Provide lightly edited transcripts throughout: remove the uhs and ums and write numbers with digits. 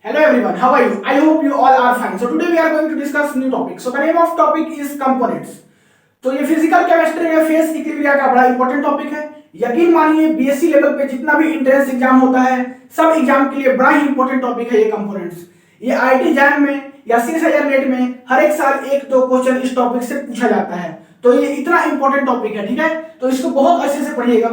Hello everyone, how are you? I hope you all are fine. So today we are going to discuss new topic. So the name of topic is components. तो ये physical chemistry में face equilibria का बड़ा important topic है। यकीन मानिए BSc level पे जितना भी एंट्रेंस एग्जाम होता है सब एग्जाम के लिए बड़ा ही इंपॉर्टेंट टॉपिक है ये कंपोनेंट्स। ये आईआईटी जैम में या सीएसआईआर नेट में हर एक साल एक दो क्वेश्चन इस टॉपिक से पूछा जाता है। तो ये इतना इंपॉर्टेंट टॉपिक है, ठीक है, तो इसको बहुत अच्छे से पढ़िएगा।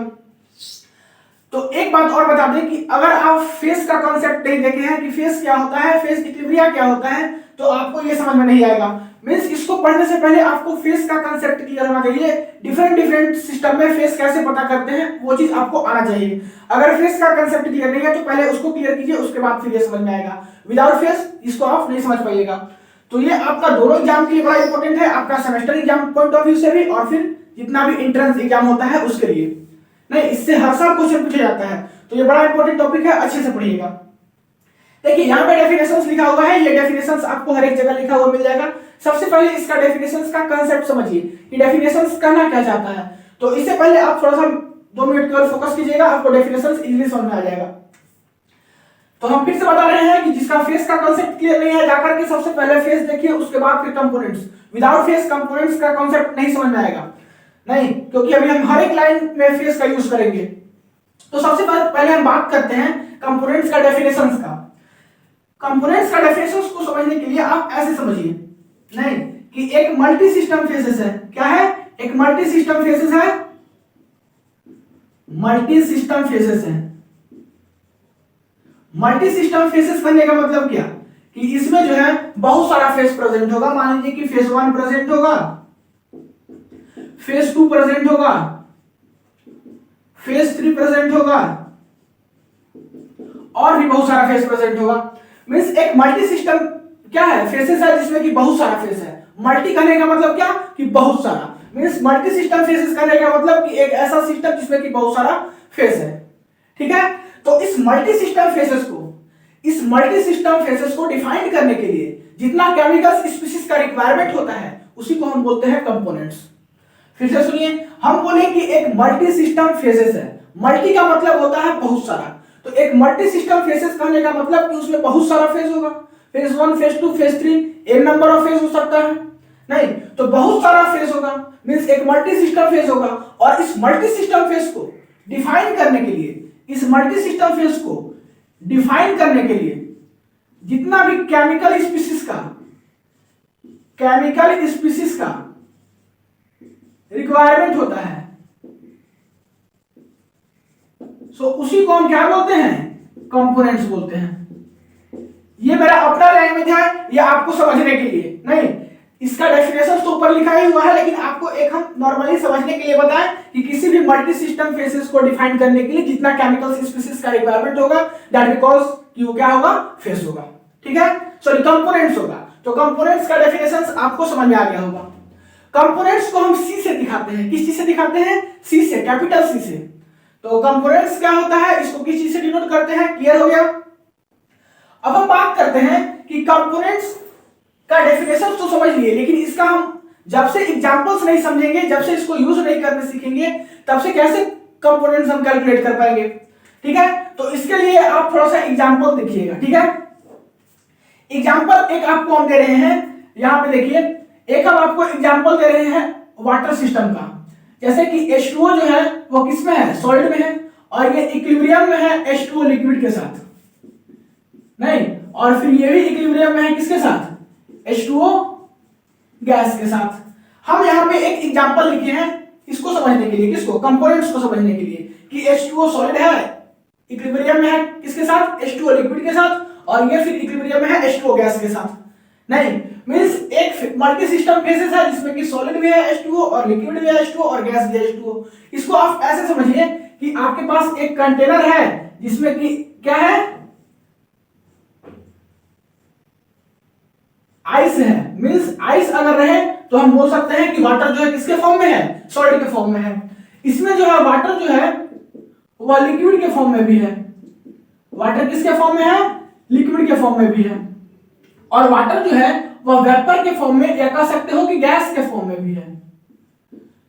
तो एक बात और बता दें कि अगर आप फेस का कॉन्सेप्ट नहीं देखे हैं कि फेस क्या होता है, फेस इक्विलिब्रिया क्या होता है, तो आपको ये समझ में नहीं आएगा। मींस इसको पढ़ने से पहले आपको फेस का कॉन्सेप्ट क्लियर होना चाहिए। डिफरेंट सिस्टम में फेस कैसे पता करते हैं वो चीज आपको आना चाहिए। अगर फेस का कॉन्सेप्ट क्लियर नहीं है तो पहले उसको क्लियर कीजिए, उसके बाद फिर ये समझ में आएगा। विदाउट फेस इसको आप नहीं समझ पाइएगा। तो ये आपका दोनों एग्जाम के लिए बड़ा इंपॉर्टेंट है, आपका semester exam point of view से भी और फिर जितना भी एंट्रेंस एग्जाम होता है उसके लिए। नहीं, इससे हर साल क्वेश्चन पूछा जाता है, तो ये बड़ा इंपॉर्टेंट टॉपिक है, अच्छे से पढ़िएगा। देखिए यहाँ पे डेफिनेशंस लिखा हुआ है, ये डेफिनेशंस आपको हर एक जगह लिखा हुआ मिल जाएगा। सबसे पहले इसका डेफिनेशंस का कांसेप्ट समझिए कि डेफिनेशंस कहना क्या चाहता है। तो इससे पहले आप थोड़ा सा 2 मिनट केवल फोकस कीजिएगा, आपको डेफिनेशंस इजीली समझ में आ जाएगा। तो हम फिर से बता रहे हैं कि जिसका फेस का कांसेप्ट क्लियर नहीं है जाकर के सबसे पहले फेस देखिए, उसके बाद फिर कंपोनेंट्स। विदाउट फेस कंपोनेंट्स का कांसेप्ट नहीं समझ में आएगा, नहीं, क्योंकि अभी हम हर एक लाइन में फेस का यूज करेंगे। तो सबसे पहले हम बात करते हैं कंपोनेंट्स का डेफिनेशंस का। कंपोनेंट्स का डेफिनेशंस को समझने के लिए आप ऐसे समझिए, नहीं, कि एक मल्टी सिस्टम फेसेस है। क्या है? एक मल्टी सिस्टम फेसेस है। मल्टी सिस्टम फेसेस है। मल्टी सिस्टम फेसेस करने का मतलब क्या कि इसमें जो है बहुत सारा फेस प्रेजेंट होगा। मान लीजिए कि फेस 1 प्रेजेंट होगा, फेस 2 प्रेजेंट होगा, फेस 3 प्रेजेंट होगा और भी बहुत सारा फेस प्रेजेंट होगा। मींस एक मल्टी सिस्टम क्या है? फेसेस है जिसमें कि बहुत सारा फेस है। मल्टी कहने का मतलब क्या कि बहुत सारा। मींस मल्टी सिस्टम फेसेस कहने का मतलब कि एक ऐसा सिस्टम जिसमें कि बहुत सारा फेस है, ठीक है। तो इस मल्टी सिस्टम फेसेस को डिफाइन करने के लिए जितना केमिकल स्पीशीज का रिक्वायरमेंट होता है उसी को हम बोलते हैं कंपोनेंट्स। फिर से सुनिए, हम बोले कि एक मल्टी सिस्टम फेसेस है। मल्टी का मतलब होता है बहुत सारा, तो एक मल्टी सिस्टम फेसेस कहने का मतलब कि उसमें बहुत सारा फेस होगा। फेस 1, फेस 2, फेस 3, एक नंबर ऑफ फेस हो सकता है, नहीं, तो बहुत सारा फेस होगा। मींस एक मल्टी सिस्टम फेस होगा। और इस मल्टी सिस्टम फेस को डिफाइन करने के लिए, जितना भी केमिकल स्पीशीज का रिक्वायरमेंट होता है, सो उसी को हम क्या बोलते हैं? कंपोनेंट्स बोलते हैं। ये मेरा अपना लैंग्वेज है, ये आपको समझने के लिए, नहीं, इसका डेफिनेशन तो ऊपर लिखा ही हुआ है, लेकिन आपको एक हम नॉर्मली समझने के लिए बताएं कि किसी भी मल्टी सिस्टम फेसेस को डिफाइन करने के लिए जितना केमिकल स्पीशीज का रिक्वायरमेंट होगा दैट बिकॉज कि वो क्या होगा? फेस होगा, ठीक है, सॉरी कंपोनेंट्स होगा। तो कंपोनेंट्स का डेफिनेशन आपको समझ में आ गया होगा। कंपोनेंट्स को हम सी से दिखाते हैं। किस चीज से दिखाते हैं? सी से, कैपिटल सी से। तो कंपोनेंट्स क्या होता है, इसको किस चीज से डिनोट करते हैं? क्लियर हो गया। अब हम बात करते हैं कि कंपोनेंट्स का डेफिनेशन तो समझ लिए, लेकिन इसका हम जब से एग्जांपल्स नहीं समझेंगे, जब से इसको यूज नहीं करने सीखेंगे, तब से कैसे कंपोनेंट्स हम कैलकुलेट कर पाएंगे, ठीक है। तो इसके लिए आप थोड़ा सा एग्जांपल देखिएगा, ठीक है। एग्जांपल एक आपको हम दे रहे हैं, यहां पे देखिए, एक हम आपको एग्जांपल दे रहे हैं वाटर सिस्टम का। जैसे कि H2O जो है वो किसमें है? सॉलिड में है, और ये इक्विलिब्रियम में है H2O लिक्विड के साथ, नहीं, और फिर ये भी इक्विलिब्रियम में है किसके साथ? H2O गैस के साथ। हम यहाँ पे एक एग्जांपल लिखे हैं इसको समझने के लिए, किसको? कंपोनेंट्स को समझने के लिए, कि H2O सॉलिड है, इक्विलिब्रियम में है किसके साथ? H2O लिक्विड के साथ, और ये फिर इक्विलिब्रियम में है H2O गैस के साथ। नहीं, मींस एक मल्टी सिस्टम फेसेस है जिसमें कि सॉलिड भी है H2O और लिक्विड भी है H2O और गैस भी है H2O। इसको आप ऐसे समझिए कि आपके पास एक कंटेनर है जिसमें कि क्या है? आइस है। मींस आइस अगर रहे तो हम बोल सकते हैं कि वाटर जो है किसके फॉर्म में है? सॉलिड के फॉर्म में है। इसमें जो है वाटर जो है वह लिक्विड के फॉर्म में भी है। वाटर किसके फॉर्म में है? लिक्विड के फॉर्म में भी है। और वाटर जो है वह वेपर के फॉर्म में, या कह सकते हो कि गैस के फॉर्म में भी है।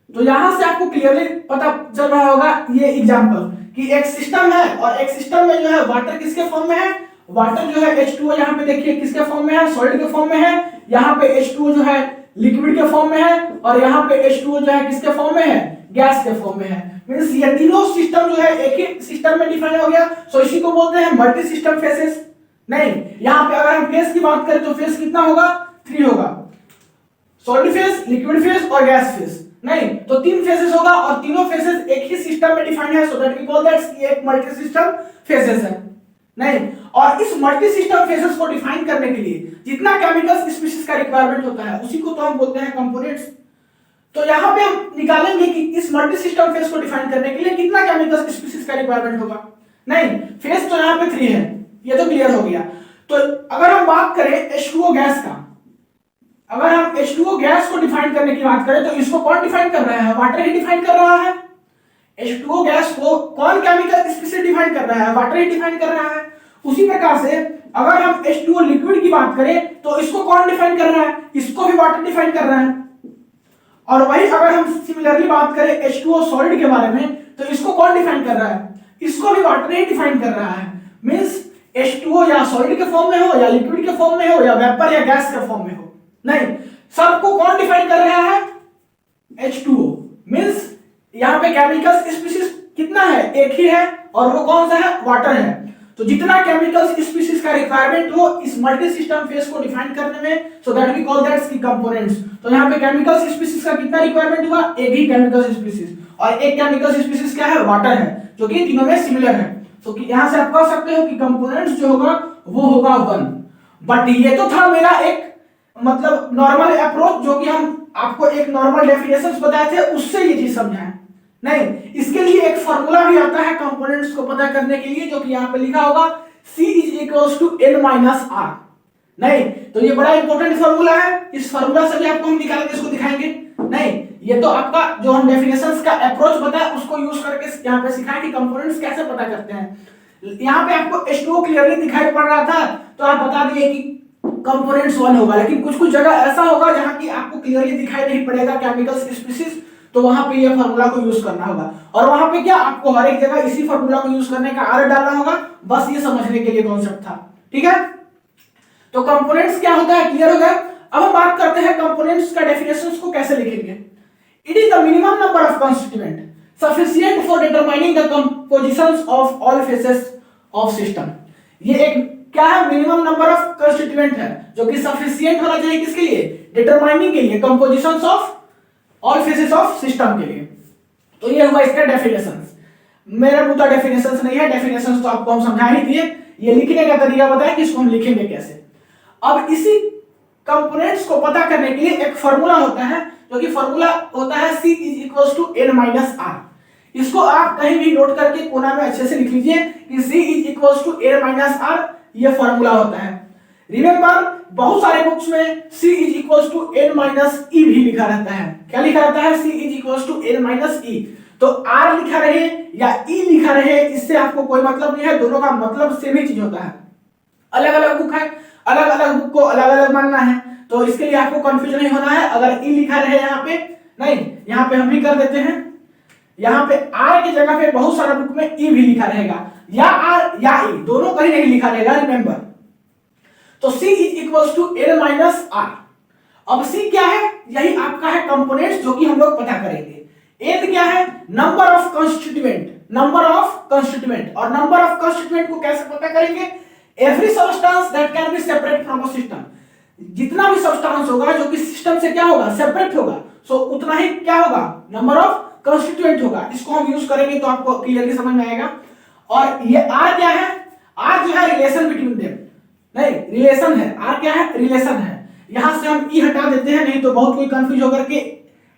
तो यहां से आपको क्लियरली पता चल रहा होगा ये एग्जांपल कि एक सिस्टम है, और एक सिस्टम में जो है वाटर किसके फॉर्म में है? वाटर जो है H2O यहाँ पे देखिए किसके फॉर्म में है, सॉलिड के फॉर्म में है। यहाँ पे H2O जो है लिक्विड के फॉर्म में है और यहाँ पे H2O जो है किसके फॉर्म में है, गैस के फॉर्म में है। मींस ये तीनों सिस्टम जो है एक ही सिस्टम में डिफाइन हो गया। सो इसी को बोलते हैं मल्टी सिस्टम फेसेस। नहीं, यहाँ पे अगर हम फेस की बात करें तो फेस कितना होगा, 3 होगा, सॉलिड फेस, लिक्विड फेस और गैस फेस। नहीं तो 3 फेसेस होगा और तीनों फेसेस एक ही सिस्टम में डिफाइंड है, so that we call that ये एक मल्टी सिस्टम फेसेस है। नहीं, और इस मल्टी सिस्टम फेसेस को डिफाइन करने के लिए जितना केमिकल स्पीशीज का रिक्वायरमेंट होता है उसी को तो हम बोलते हैं कंपोनेंट्स। तो यहाँ पे हम निकालेंगे कि इस मल्टी सिस्टम फेस को डिफाइन करने के लिए कितना केमिकल स्पीशीज का रिक्वायरमेंट होगा। नहीं, फेस तो यहाँ पे 3 है, ये तो क्लियर हो गया। तो अगर हम बात करें H2O गैस का, अगर हम H2O गैस को डिफाइन करने की बात करें तो इसको कौन डिफाइन कर रहा है, वाटर ही डिफाइन कर रहा है। H2O गैस को कौन केमिकल स्पीशीज डिफाइन कर रहा है, वाटर ही डिफाइन कर रहा है। उसी प्रकार से अगर हम H2O लिक्विड की बात करें तो इसको कौन डिफाइन कर रहा है, इसको भी वाटर डिफाइन कर रहा है। और वही अगर हम सिमिलरली बात करें H2O सॉलिड के बारे में तो इसको कौन डिफाइन कर रहा है, इसको भी वाटर ही डिफाइन कर रहा है। मींस H2O या सॉलिड के फॉर्म में हो या लिक्विड के फॉर्म में हो या वेपर या गैस के फॉर्म में हो, नहीं, सबको कौन डिफाइन कर रहा है, H2O। मींस यहाँ पे केमिकल स्पीशीज कितना है, एक ही है और वो कौन सा है, वाटर है। तो जितना केमिकल स्पीशीज का रिक्वायरमेंट हो इस मल्टी सिस्टम फेस को डिफाइन करने में, so that we call that's की कंपोनेंट्स। तो यहाँ पे केमिकल स्पीशीज का कितना रिक्वायरमेंट हुआ, एक ही केमिकल स्पीशीज, और एक केमिकल स्पीशीज क्या है, वाटर है, जो कि तीनों में सिमिलर है। तो यहाँ से आप कह सकते हो कि कंपोनेंट्स जो होगा वो होगा 1। बट ये तो था मेरा एक मतलब नॉर्मल अप्रोच, जो कि हम आपको एक नॉर्मल डेफिनेशंस बताए थे उससे ये चीज समझाएं। नहीं, इसके लिए एक फार्मूला भी आता है कंपोनेंट्स को पता करने के लिए, जो कि यहाँ पे लिखा होगा C = n-r। नहीं, तो ये बड़ा इंपॉर्टेंट फार्मूला है, इस फार्मूला से भी आपको हम निकाल के इसको दिखाएंगे। नहीं, ये तो आपका जो हम डेफिनेशंस का अप्रोच बताया उसको यूज करके यहाँ पे सिखाएं कि कंपोनेंट्स कैसे पता करते हैं। यहाँ पे आपको H2O क्लियरली दिखाई पड़ रहा था तो आप बता दिए कि कंपोनेंट्स 1 होगा, लेकिन कुछ कुछ जगह ऐसा होगा जहां की आपको क्लियरली दिखाई नहीं पड़ेगा केमिकल स्पीशीज, तो वहां पे ये फार्मूला को यूज करना होगा। और वहां पे क्या आपको हर एक जगह इसी फार्मूला को यूज करने का आदत डालना होगा, बस ये समझने के लिए कॉन्सेप्ट था। ठीक है, तो कंपोनेंट्स क्या होता है, क्लियर हो गया। अब हम बात करते हैं कंपोनेंट्स का डेफिनेशंस को कैसे लिखेंगे। It is the minimum number of constituent sufficient for determining the compositions of all faces of system. ये एक क्या है, मिनिमम नंबर ऑफ कंस्टिट्यूएंट है जो कि सफिशिएंट होना चाहिए किसके लिए, डिटरमाइनिंग के लिए compositions of all faces of system के लिए। तो ये हुआ इसका डेफिनेशंस। मेरा मुद्दा डेफिनेशंस नहीं है, डेफिनेशंस तो आपको हम समझा ही दिए, ये लिखने का तरीका बताया कि इसको हम लिखेंगे कैसे। अब इसी कंपोनेंट्स को पता करने के लिए एक फार्मूला होता है, जो कि फार्मूला होता है C = n-r। इसको आप कहीं भी नोट करके कोना में अच्छे से लिख लीजिए कि C = n-r, ये फार्मूला होता है। रिमेंबर, बहुत सारे बुक्स में C = n-e भी लिखा रहता है। क्या लिखा रहता है, C = n-e। तो R लिखा रहे या E लिखा रहे, इससे आपको कोई मतलब नहीं है, दोनों का मतलब सेम ही चीज होता है। अलग अलग बुक है, अलग अलग बुक को अलग अलग मानना है, तो इसके लिए आपको कंफ्यूजन नहीं होना है। अगर E लिखा रहे यहाँ पे, नहीं, यहाँ पे हम भी कर देते हैं, यहाँ पे R की जगह पे बहुत सारा बुक में E भी लिखा रहेगा, या R या E, दोनों कहीं नहीं लिखा रहेगा। रिमेंबर, तो C = n-r। अब C क्या है, यही आपका है कंपोनेंट्स, जो कि हम लोग पता करेंगे। n क्या है, number of constituent, number of constituent, और नंबर ऑफ कंस्टिट्यूएंट को कैसे पता करेंगे, every substance that can be separate from a system. जितना भी सब्सटेंस होगा जो कि सिस्टम से क्या होगा, सेपरेट होगा, सो उतना ही क्या होगा, नंबर ऑफ कंस्टिट्यूएंट होगा। इसको हम यूज करेंगे तो आपको क्लियरली समझ में आएगा। और ये R क्या है, R जो है रिलेशन बिटवीन देम, नहीं, रिलेशन है, R क्या है, रिलेशन है। यहां से हम E हटा देते हैं, नहीं तो बहुत कोई कंफ्यूज होकर के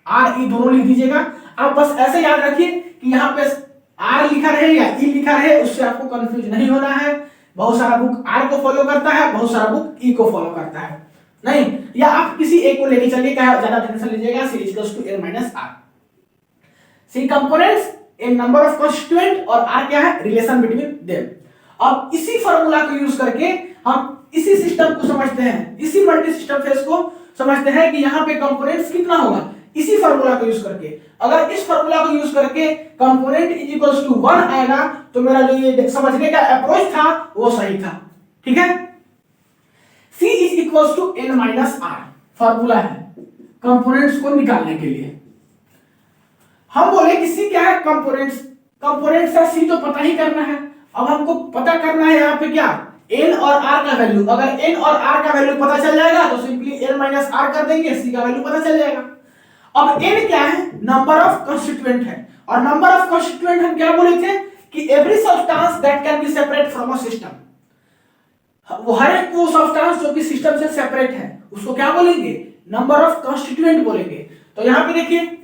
R E दोनों लिख दीजिएगा। आप बस ऐसे याद रखिए कि यहाँ पे R लिखा रहे या E लिखा रहे, उससे आपको कंफ्यूज नहीं होना है। बहुत सारा बुक R को फॉलो करता है, बहुत सारा बुक E को फॉलो करता है, नहीं, या आप किसी एक को लेके चलिए, क्या ज्यादा टेंशन लीजिएगा। C = n-r। C components, n number of constituent, और R क्या है, रिलेशन बिटवीन देम। अब इसी फार्मूला को यूज करके हम इसी सिस्टम को समझते हैं, इसी मल्टी सिस्टम फेस को समझते हैं कि यहाँ पे कंपोनेंट्स कितना होगा, इसी फार्मूला को यूज करके। अगर इस फार्मूला को यूज करके कंपोनेंट = 1 आएगा तो मेरा जो ये समझने का अप्रोच था वो सही था। ठीक है। C is equal to n minus r formula है कंपोनेंट्स को निकालने के लिए। हम बोले कि C क्या है, कंपोनेंट्स। कंपोनेंट्स का C तो पता ही करना है। अब हमको पता करना है यहाँ पे क्या, n और r का वैल्यू। अगर n और r का वैल्यू पता चल जाएगा तो सिंपली n माइनस r कर देंगे, C का वैल्यू पता चल जाएगा। अब n क्या है, नंबर ऑफ कंस्टिट्यूएंट है। और नंबर ऑफ कंस्टिट्यूएंट हम क्या बोले थे कि every substance that can be separate from a system. वो हर एक वो सब्सटेंस जो कि सिस्टम से सेपरेट है उसको क्या बोलेंगे, नंबर ऑफ कंस्टिट्यूएंट बोलेंगे। तो यहाँ पे देखिए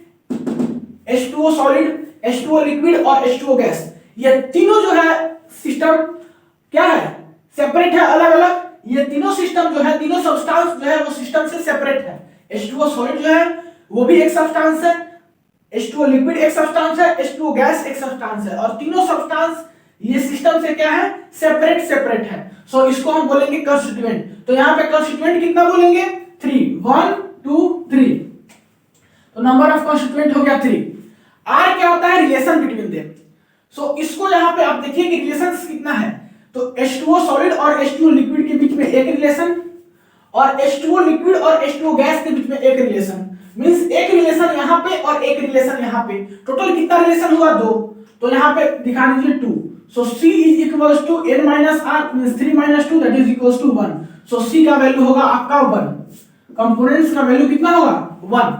H2O सॉलिड, H2O लिक्विड और H2O गैस, ये तीनों जो है सिस्टम क्या है, सेपरेट है, अलग अलग। ये तीनों सिस्टम जो है, तीनों सब्सटेंस जो है वो सिस्टम से सेपरेट है। H2O सॉलिड जो है वो भी एक सब्सटेंस है, H2O लिक्विड एक सब्सटेंस है, H2O गैस एक सब्सटेंस है, और तीनों सब्सटेंस ये सिस्टम से क्या है, सेपरेट सेपरेट है। सो इसको हम बोलेंगे कंस्टिट्यूएंट। तो यहाँ पे कंस्टिट्यूएंट कितना बोलेंगे, 3, 1 2 3। तो नंबर ऑफ कंस्टिट्यूएंट हो गया 3। R क्या होता है, रिलेशन बिटवीन देम। सो इसको यहाँ पे आप देखिए कि रिलेशन कितना है। तो H2O सॉलिड और H2O लिक्विड के बीच में एक रिलेशन, और H2O लिक्विड और H2O गैस के बीच में एक रिलेशन। मींस एक रिलेशन यहाँ पे और एक रिलेशन यहाँ पे, टोटल कितना रिलेशन हुआ, 2। तो यहाँ पे दिखा दीजिए 2। So C is equals to n minus r means 3 minus 2 that is equals to 1। So C का वैल्यू होगा आपका 1, कंपोनेंट्स का वैल्यू कितना होगा 1।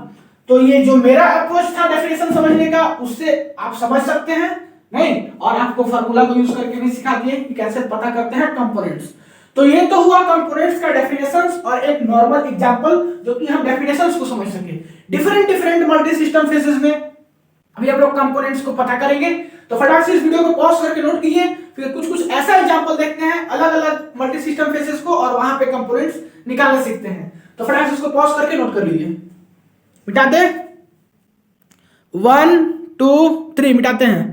तो ये जो मेरा अप्रोच था डेफिनेशन समझने का, उससे आप समझ सकते हैं नहीं, और आपको फार्मूला को यूज करके भी सिखा दिए कि कैसे पता करते हैं कंपोनेंट्स। तो ये तो हुआ कंपोनेंट्स का डेफिनेशंस और एक नॉर्मल एग्जांपल जो कि हम डेफिनेशंस को समझ सके। डिफरेंट मल्टी सिस्टम फेसेस में अभी हम लोग कंपोनेंट्स को पता करेंगे। तो फटाक से इस वीडियो को पॉज करके नोट कीजिए, फिर कुछ ऐसा एग्जांपल देखते हैं अलग अलग मल्टी सिस्टम फेसेस को, और वहां पे कंपोनेंट्स निकालना सीखते हैं। तो फटाक से इसको पॉज करके नोट कर लीजिए। मिटाते 1 2 3 मिटाते हैं।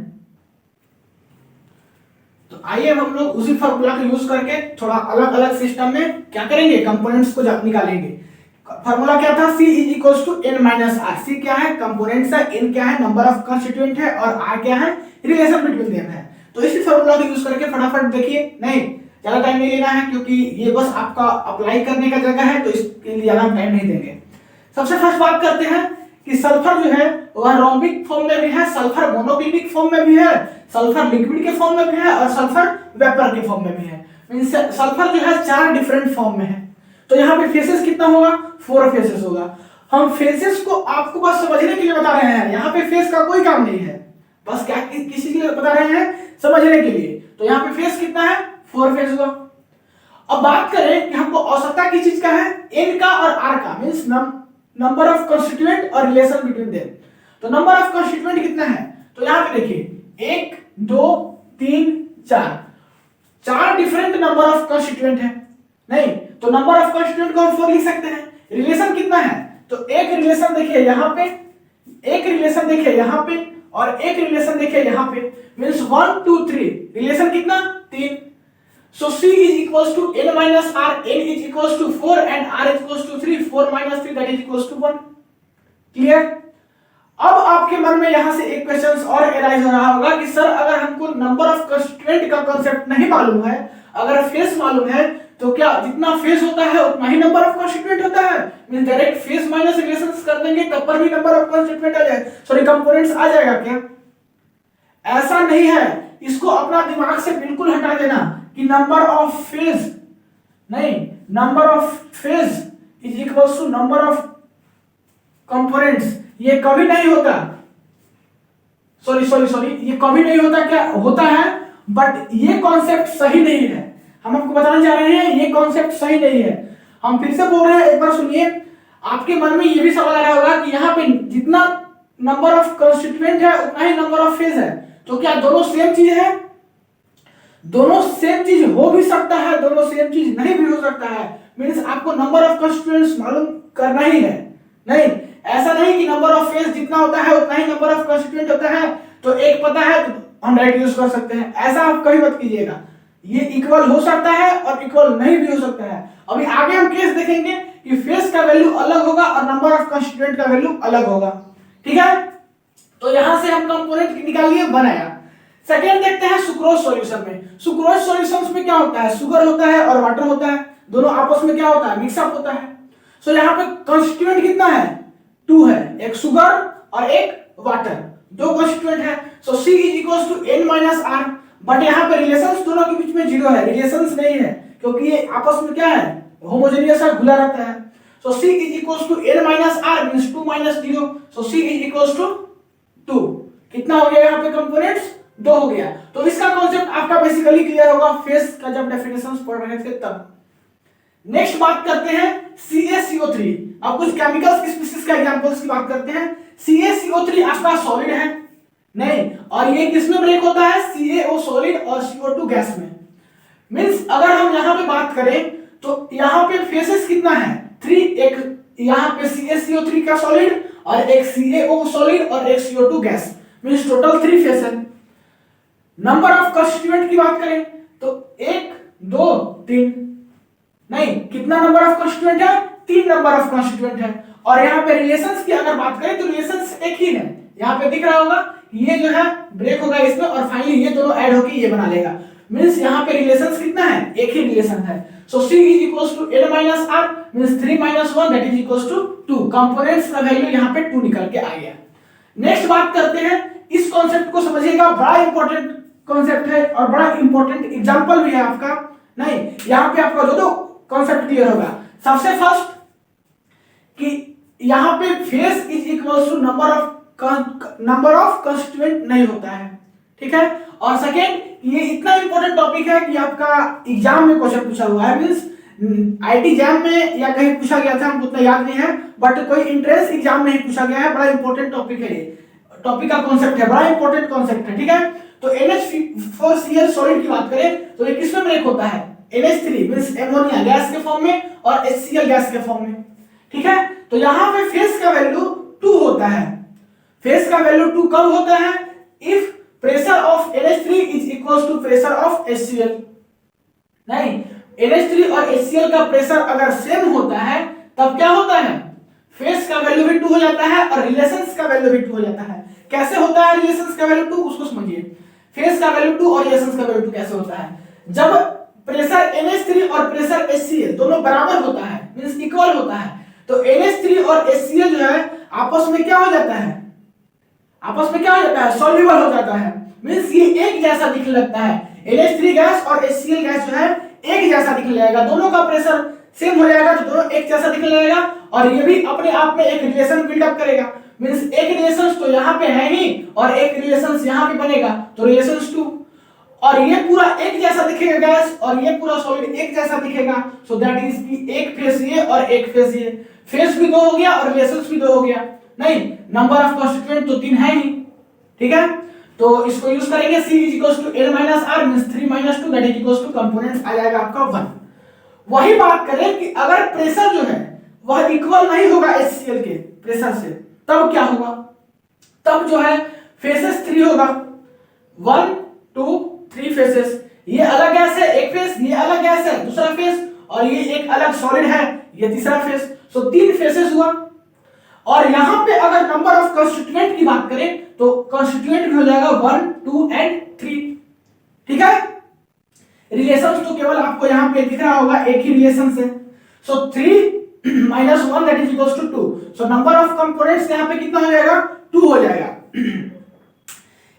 तो आइए हम लोग उसी फार्मूला का यूज करके थोड़ा अलग अलग सिस्टम में क्या करेंगे, कंपोनेंट्स को निकालेंगे। फार्मूला क्या था, C is equals to n minus r। C क्या है, कंपोनेंट्स है, n क्या है, नंबर ऑफ कंस्टिट्यूएंट है, और r क्या है, रिलेशन बिटवीन देम है। तो इसी फार्मूला का यूज करके फटाफट देखिए, नहीं ज्यादा टाइम नहीं लेना है क्योंकि ये बस आपका अप्लाई करने का जगह है, तो इसके लिए ज्यादा टाइम नहीं देंगे। सबसे फर्स्ट बात करते हैं कि सल्फर जो है वह रोम्बिक फॉर्म में भी है, सल्फर मोनोक्लिनिक फॉर्म में भी है, सल्फर लिक्विड के फॉर्म में भी है, और सल्फर वेपर के फॉर्म में भी है। मींस सल्फर जो है 4 डिफरेंट फॉर्म में है। तो यहाँ पे फेसेस कितना होगा, 4 फेसेस होगा। हम फेसेस को आपको बस समझने के लिए बता रहे हैं, यहाँ पे फेस का कोई काम नहीं है, बस क्या किसी के लिए बता रहे हैं, समझने के लिए। तो यहाँ पे फेस कितना है, 4 फेस होगा। अब बात करें कि हमको आवश्यकता किस चीज का है, n का और r का, मींस नंबर ऑफ कंस्टिट्यूएंट और रिलेशन बिटवीन देम। तो नंबर ऑफ कंस्टिट्यूएंट कितना है, तो यहाँ पे देखिए 1 2 3 4 डिफरेंट नंबर ऑफ कंस्टिट्यूएंट है, नहीं तो नंबर ऑफ कंस्टिट्यूएंट को हम 4 लिख सकते हैं। रिलेशन कितना है, तो एक रिलेशन देखिए यहाँ पे, एक रिलेशन देखिए यहाँ पे, और एक रिलेशन देखिए यहाँ पे, मींस 1 2 3 रिलेशन कितना, 3। So C is equals to n minus r, n is equals to 4 and r is equals to 3, 4 minus 3 that is equals to 1। Clear. अब आपके मन में यहां से एक क्वेश्चन और अराइज हो रहा होगा कि सर अगर हमको नंबर ऑफ कंस्टिट्यूएंट का कांसेप्ट नहीं मालूम है, अगर फेस मालूम है, तो क्या जितना फेस होता है उतना ही नंबर ऑफ कंस्टिट्यूएंट होता है, means direct face minus relations कर देंगे तब पर भी नंबर ऑफ कंस्टिट्यूएंट आ जाए, सॉरी कंपोनेंट्स आ जाएगा क्या? ऐसा नहीं है, इसको अपना दिमाग से बिल्कुल हटा देना कि नंबर ऑफ फेज, नहीं, number of phase is equals to number of components, ये कभी नहीं होता। सॉरी ये कभी नहीं होता, क्या होता है, बट ये कॉन्सेप्ट सही नहीं है। हम आपको बताने जा रहे हैं ये कॉन्सेप्ट सही नहीं है। हम फिर से बोल रहे हैं, एक बार सुनिए। आपके मन में ये भी सवाल आ रहा होगा कि यहाँ पे जितना नंबर ऑफ कंस्टिट्यूएंट है उतना ही नंबर ऑफ फेज है, तो क्या दोनों सेम चीज है? दोनों सेम चीज हो भी सकता है, दोनों सेम चीज नहीं भी हो सकता है। मींस आपको नंबर ऑफ कंस्टिट्यूएंट्स मालूम करना ही है। नहीं, ऐसा नहीं कि नंबर ऑफ फेज जितना होता है उतना ही नंबर ऑफ कंस्टिट्यूएंट होता है, तो एक पता है तो हम डायरेक्ट यूज कर सकते हैं, ऐसा आप कभी मत कीजिएगा। ये इक्वल हो सकता है और इक्वल नहीं भी हो सकता है। अभी आगे हम केस देखेंगे कि फेज का वैल्यू अलग होगा और नंबर ऑफ कंस्टिट्यूएंट का वैल्यू अलग होगा। ठीक है, तो यहां से हम कंपोनेंट निकाल लिए, बनाया। सेकेंड देखते हैं सुक्रोज सॉल्यूशन में। सुक्रोज सॉल्यूशंस में क्या होता है, शुगर होता है और वाटर होता है, दोनों आपस में क्या होता है, मिक्सअप होता है। सो यहाँ पे कॉन्स्टिट्यूएंट कितना है, 2 है, एक शुगर और एक वाटर, दो कॉन्स्टिट्यूएंट है। So C is equal to n minus r, but यहाँ पे रिलेशंस दोनों के बीच में 0 है, रिलेशंस नहीं है क्योंकि ये आपस में क्या है, होमोजेनियस है, घुला रहता है। So C is equal to n minus r means 2 minus 0, so C is equal to 2। कितना हो गया यहाँ पे कंपोनेंट्स, 2 हो गया। तो इसका कॉन्सेप्ट आपका बेसिकली क्लियर होगा फेस का जब डेफिनेशंस पढ़ रहे थे तब। नेक्स्ट बात करते हैं CaCO3। अब कुछ केमिकल्स स्पीशीज का एग्जांपल्स की बात करते हैं। CaCO3 आपका सॉलिड है नहीं, और ये किसमें ब्रेक होता है, CaO सॉलिड और CO2 गैस में। मींस अगर हम यहाँ पे बात करें तो यहाँ पे फेसेस कितना है, 3, एक यहाँ पे CaCO3 का सॉलिड और एक CaO सॉलिड और एक CO2 gas, means total 3 face है। नंबर ऑफ कॉन्स्टिट्यूएंट की बात करें तो 1 2 3 नहीं, कितना नंबर ऑफ कॉन्स्टिट्यूएंट है, 3 नंबर ऑफ कॉन्स्टिट्यूएंट है। और यहाँ पे रिलेशंस की अगर बात करें तो रिलेशंस एक ही है, यहाँ पे दिख रहा होगा, ये जो है ब्रेक होगा इसमें और फाइनली ये दोनों ऐड होकर ये बना लेगा। मींस यहाँ पे रिलेशंस कितना है, एक ही रिलेशन है। So C is equals to n minus r means 3 minus 1 that is equals to 2। Components का वैल्यू यहाँ पे 2 निकल के आ गया। नेक्स्ट बात करते हैं, इस कॉन्सेप्ट को समझिएगा, बड़ा इंपॉर्टेंट कॉन्सेप्ट है और बड़ा इंपॉर्टेंट एग्जांपल भी है आपका। नहीं, यहाँ पे आपका जो कॉन्सेप्ट क्लियर होगा। सबसे फर्स्ट कि यहाँ पे phase is equal to number of constituent नहीं होता है, ठीक है। और सेकेंड, ये इतना इंपॉर्टेंट टॉपिक है कि आपका एग्जाम में क्वेश्चन पूछा हुआ है, मींस आईटी जैम में या कहीं पूछा गया था, हमको उतना याद नहीं है, बट कोई इंट्रेंस एग्जाम में ही पूछा गया है। बड़ा इंपॉर्टेंट टॉपिक है, ये टॉपिक का कॉन्सेप्ट है, बड़ा इंपॉर्टेंट कॉन्सेप्ट है, ठीक है। तो NH4Cl सॉलिड की बात करें तो ये किसमें ब्रेक होता है, NH3 मींस एमोनिया गैस के फॉर्म में और HCl गैस के फॉर्म में, ठीक है। तो यहाँ पे फेस का वैल्यू 2 होता है। फेस का वैल्यू 2 कब होता है, if pressure of NH3 is equal to pressure of HCl। नहीं, NH3 और HCl का प्रेशर अगर सेम होता है तब क्या होता है, फेस का वैल्यू भी 2 हो जाता है और रिलेशंस का वैल्यू भी 2 हो जाता है। कैसे होता है रिलेशंस का वैल्यू 2, उसको समझिए। फेस का वैल्यू 2 और रिलेशंस का वैल्यू 2 कैसे होता है, जब प्रेशर NH3 और प्रेशर HCl दोनों बराबर होता है, मींस इक्वल होता है, तो NH3 और HCl जो है आपस में क्या हो जाता है, आपस में क्या हो जाता है, सॉल्युबल हो जाता है। मींस ये एक जैसा दिखने लगता है। NH3 गैस और HCl गैस जो है एक जैसा दिखने लगेगा, दोनों का प्रेशर सेम हो जाएगा तो दोनों एक जैसा दिखने लगेगा, और ये भी अपने आप में एक रिलेशन बिल्डअप करेगा। मींस एक रिलेशन तो यहाँ पे है ही और एक रिलेशन यहाँ पे बनेगा, तो रिलेशन 2, और ये पूरा एक जैसा दिखेगा गैस और ये पूरा सॉलिड एक जैसा दिखेगा। सो दैट इज की एक फेस ये और एक फेस ये, फेस भी 2 हो गया और रिलेशंस भी 2 हो गया। नहीं, नंबर ऑफ कॉन्स्टिट्यूएंट तो 3 है ही, ठीक है। तो इसको यूज करेंगे, C is equal to n minus r means 3 minus 2 that is equal to components आ जाएगा आपका 1। वही बात करें कि अगर प्रेशर जो है वह इक्वल नहीं होगा HCl के प्रेशर से, तब क्या होगा, तब जो है फेसेस 3 होगा, 1 2 3 फेसेस। ये अलग गैस है एक फेस, ये अलग गैस है दूसरा फेस, और ये एक अलग सॉलिड है ये तीसरा फेस। सो 3 फेसेस हुआ। और यहां पे अगर नंबर ऑफ कॉन्स्टिट्यूएंट की बात करें तो कॉन्स्टिट्यूएंट भी हो जाएगा 1 2 एंड 3, ठीक है। रिलेशंस तो केवल आपको यहां पे दिख रहा होगा, एक ही रिलेशन है। So 3 minus 1 that is equal to 2। So number of components यहां पे कितना हो जाएगा, 2 हो जाएगा।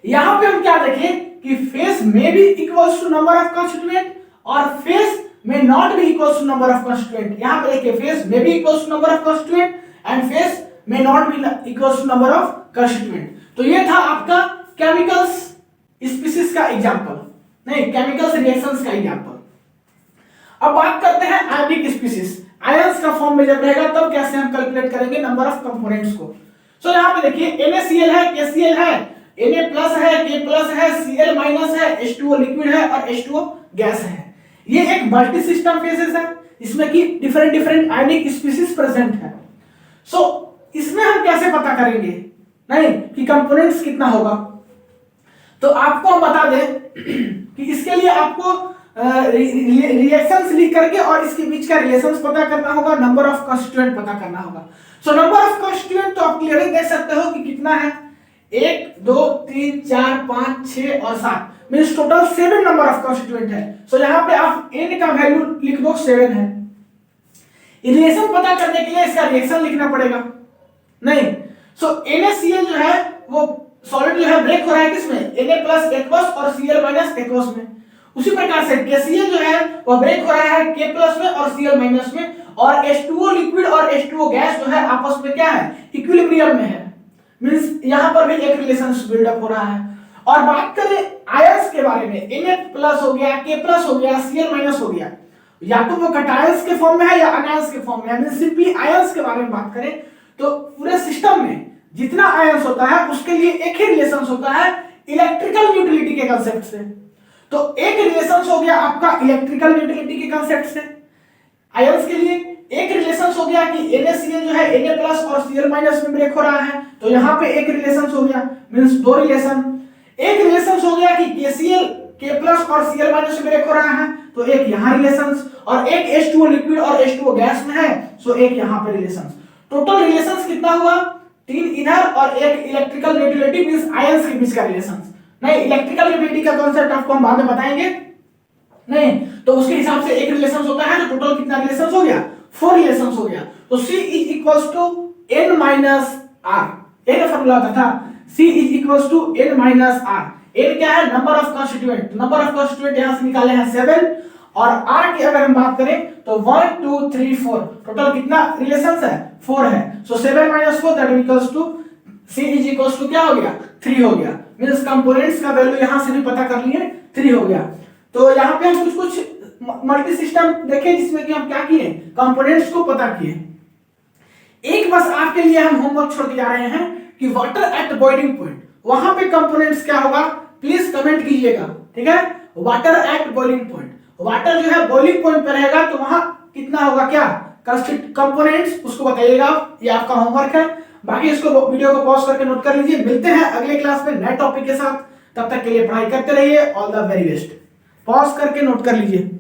यहां पे हम क्या देखें कि फेस में भी equals to number of constituent और फेस में नॉट भी equals to number of constituent. यहां पे देखिए फेस में भी equals to number of constituent and phase में नॉट भी equals to number of constituent. तो ये था आपका केमिकल्स स्पीशीज का एग्जांपल, नहीं केमिकल्स रिएक्शंस का एग्जांपल। अब बात करते हैं आयनिक स्पीशीज। आयंस का फॉर्म में जब रहेगा तब कैसे हम कैलकुलेट करेंगे नंबर ऑफ कंपोनेंट्स को। सो यहां पे देखिए NaCl है, KCl है, Na+ है, K+ है, Cl- है, H2O लिक्विड है और H2O गैस है। ये एक मल्टी सिस्टम फेसेस है, इसमें की डिफरेंट आयनिक स्पीशीज प्रेजेंट है। सो इसमें हम कैसे पता करेंगे नहीं कि कंपोनेंट्स कितना होगा, तो आपको हम बता दें कि इसके लिए आपको रिएक्शंस लिख करके और इसके बीच का रिलेशंस पता करना होगा, नंबर ऑफ कॉन्स्टिट्यूएंट पता करना होगा। सो नंबर ऑफ कॉन्स्टिट्यूएंट तो आप क्लियरली देख सकते हो कि कितना है, 1 2 3 4 5 6 और 7 means total 7 number of constituent है। सो यहाँ पे आप n का वैल्यू लिख दो 7 है। रिलेशन पता करने के लिए इसका रिएक्शन लिखना पड़ेगा नहीं। सो NaCl जो है वो सॉलिड जो है ब्रेक हो रहा है किसमें, Na प्लस एक्वस और Cl माइनस एक्वस में। उसी प्रकार से KCl जो है वो ब्रेक हो रहा है K प्लस में और Cl माइनस में, और H2O लिक्विड और H2O गैस जो है आपस में क्या है, इक्विलिब्रियम में है। मींस यहां पर भी एक रिलेशन बिल्डअप हो रहा है। और बात करें आयंस के बारे में, Na प्लस हो गया, K प्लस हो गया, Cl माइनस हो गया, या तो वो कटायंस के फॉर्म में है या अनायंस के फॉर्म में है। मींस सिंपली आयंस के बारे में बात करें तो पूरे सिस्टम में जितना आयंस होता है उसके लिए एक ही रिलेशन होता है इलेक्ट्रिकल न्यूट्रलिटी के कांसेप्ट से। तो एक रिलेशन हो गया आपका इलेक्ट्रिकल न्यूट्रलिटी के कांसेप्ट से आयंस के लिए। एक रिलेशन हो गया कि NaCl जो है Na प्लस और Cl माइनस में ब्रेक हो रहा है, तो यहाँ पे एक रिलेशन हो गया, मींस दो रिलेशन। एक रिलेशन हो गया कि KCl K प्लस और Cl माइनस में ब्रेक हो रहा है, तो एक यहाँ रिलेशन, और एक H2O लिक्विड और H2O गैस में है, सो एक यहाँ पे रिलेशन। टोटल रिलेशंस कितना हुआ, 3 इधर और एक इलेक्ट्रिकल न्यूट्रलिटी मींस आयंस के बीच का रिलेशन। नहीं, इलेक्ट्रिकल न्यूट्रलिटी का कांसेप्ट आपको हम बाद में बताएंगे नहीं, तो उसके हिसाब से एक रिलेशन होता है, तो टोटल कितना रिलेशन हो गया, 4 रिलेशन हो गया। तो C is equals to n minus r, एक फॉर्मूला होता था C is equals to n minus r। n क्या है, number of constituent, number of constituent यहां से निकाले हैं 7, और r की अगर हम बात करें तो 1 2 3 4, टोटल कितना रिलेशंस है, 4 है। So 7 minus 4 that equals to C is equals to क्या हो गया, 3 हो गया। मींस कंपोनेंट्स का वैल्यू यहां से भी पता कर लिए, 3 हो गया। तो यहाँ पे हम कुछ मल्टी सिस्टम देखे जिसमें कि हम क्या किए, कंपोनेंट्स को पता किए। एक बस आपके लिए हम होमवर्क छोड़ के जा रहे हैं कि वाटर एट बॉइलिंग पॉइंट, वहां पे कंपोनेंट्स क्या होगा, प्लीज कमेंट कीजिएगा, ठीक है। Water at boiling point, water जो है बॉइलिंग पॉइंट पे रहेगा तो वहां कितना होगा, क्या कंपोनेंट्स, उसको बताइएगा। ये आपका होमवर्क है, बाकी इसको वीडियो को पॉज करके नोट कर लीजिए। मिलते हैं अगले क्लास में नए टॉपिक के साथ, तब तक के लिए पढ़ाई करते रहिए। All the very best. Pause करके नोट कर लीजिए।